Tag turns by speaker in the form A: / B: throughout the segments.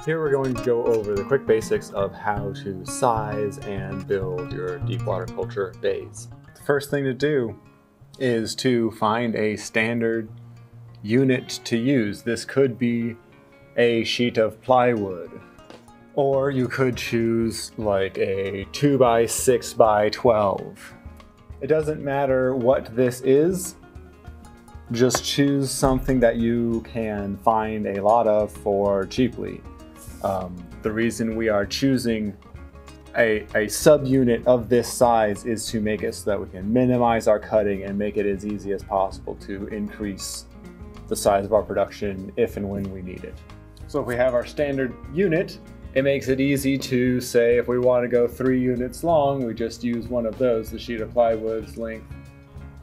A: Here we're going to go over the quick basics of how to size and build your deep water culture bays. The first thing to do is to find a standard unit to use. This could be a sheet of plywood, or you could choose like a 2x6x12. It doesn't matter what this is, just choose something that you can find a lot of for cheaply. The reason we are choosing a subunit of this size is to make it so that we can minimize our cutting and make it as easy as possible to increase the size of our production if and when we need it. So if we have our standard unit, it makes it easy to say if we want to go 3 units long, we just use one of those, the sheet of plywood's length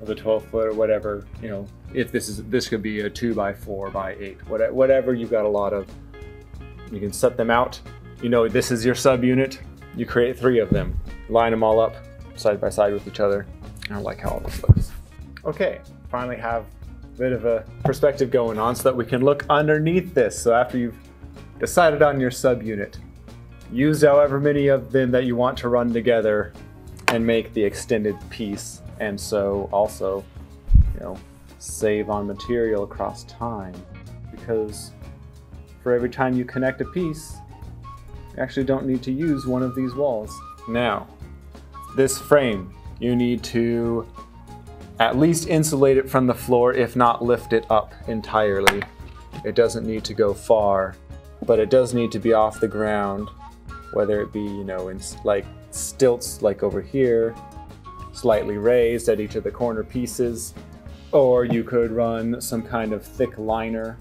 A: of the 12-foot or whatever, you know, if this could be a 2x4x8, whatever you've got a lot of. You can set them out. You know this is your subunit. You create 3 of them. Line them all up side by side with each other. I like how all this looks. Okay, finally have a bit of a perspective going on so that we can look underneath this. So after you've decided on your subunit, use however many of them that you want to run together and make the extended piece. And so also, you know, save on material across time, because for every time you connect a piece, you actually don't need to use one of these walls. Now, this frame, you need to at least insulate it from the floor, if not lift it up entirely. It doesn't need to go far, but it does need to be off the ground, whether it be, you know, in like stilts like over here, slightly raised at each of the corner pieces, or you could run some kind of thick liner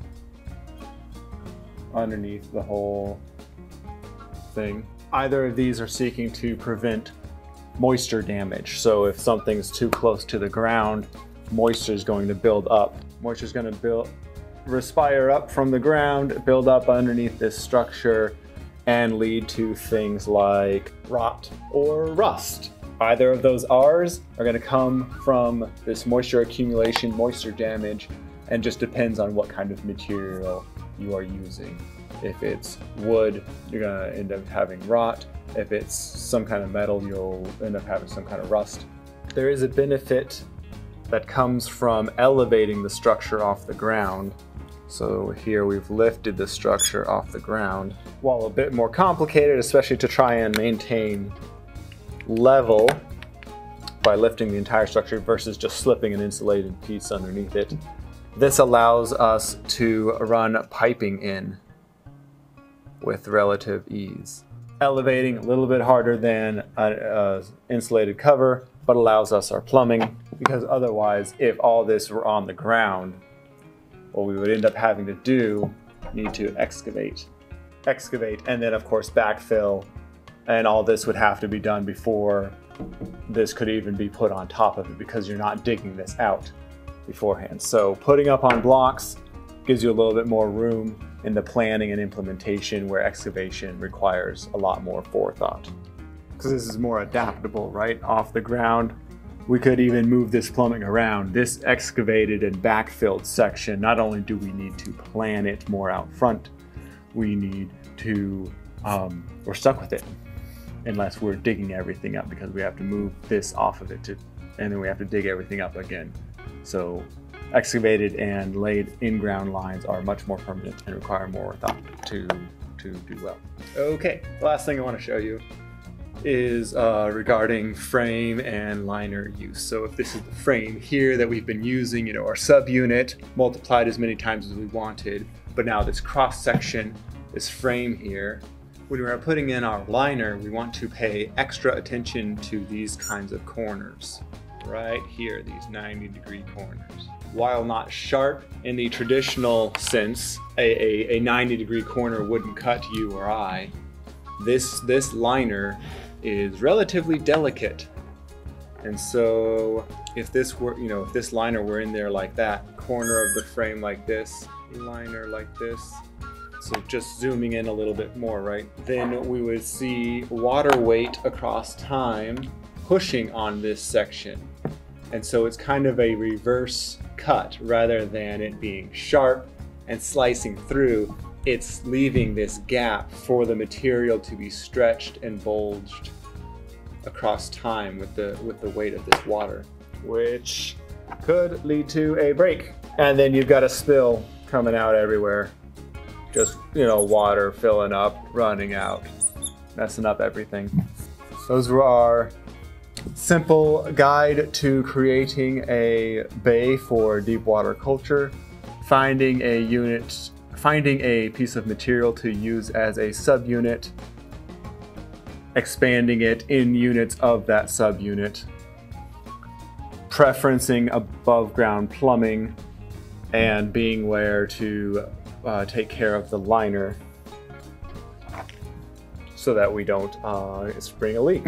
A: underneath the whole thing. Either of these are seeking to prevent moisture damage. So if something's too close to the ground, moisture is going to build up. Moisture is going to respire up from the ground, build up underneath this structure, and lead to things like rot or rust. Either of those R's are going to come from this moisture accumulation, moisture damage, and just depends on what kind of material you are using. If it's wood, you're going to end up having rot. If it's some kind of metal, you'll end up having some kind of rust. There is a benefit that comes from elevating the structure off the ground. So here we've lifted the structure off the ground. While a bit more complicated, especially to try and maintain level by lifting the entire structure versus just slipping an insulated piece underneath it, this allows us to run piping in with relative ease. Elevating a little bit harder than an insulated cover, but allows us our plumbing, because otherwise, if all this were on the ground, what we would end up having to do, need to excavate, and then of course backfill, and all this would have to be done before this could even be put on top of it, because you're not digging this out beforehand. So putting up on blocks gives you a little bit more room in the planning and implementation, where excavation requires a lot more forethought. Because this is more adaptable, right? Off the ground, we could even move this plumbing around. This excavated and backfilled section, not only do we need to plan it more out front, we need to, we're stuck with it unless we're digging everything up, because we have to move this off of it and then we have to dig everything up again. So excavated and laid in-ground lines are much more permanent and require more thought to do well. Okay, the last thing I want to show you is regarding frame and liner use. So if this is the frame here that we've been using, you know, our subunit multiplied as many times as we wanted, but now this cross section, this frame here, when we're putting in our liner, we want to pay extra attention to these kinds of corners. Right here, these 90-degree corners. While not sharp in the traditional sense, a 90-degree corner wouldn't cut you or I, this liner is relatively delicate. And so if this were, you know, if this liner were in there like that, corner of the frame like this, liner like this, so just zooming in a little bit more, right? Then we would see water weight across time pushing on this section. And so it's kind of a reverse cut rather than it being sharp and slicing through. it's leaving this gap for the material to be stretched and bulged across time with the weight of this water, which could lead to a break. And then you've got a spill coming out everywhere. Just, water filling up, running out, messing up everything. Those were our simple guide to creating a bay for deep water culture, finding a piece of material to use as a subunit, expanding it in units of that subunit, preferencing above ground plumbing, and being where to take care of the liner so that we don't spring a leak.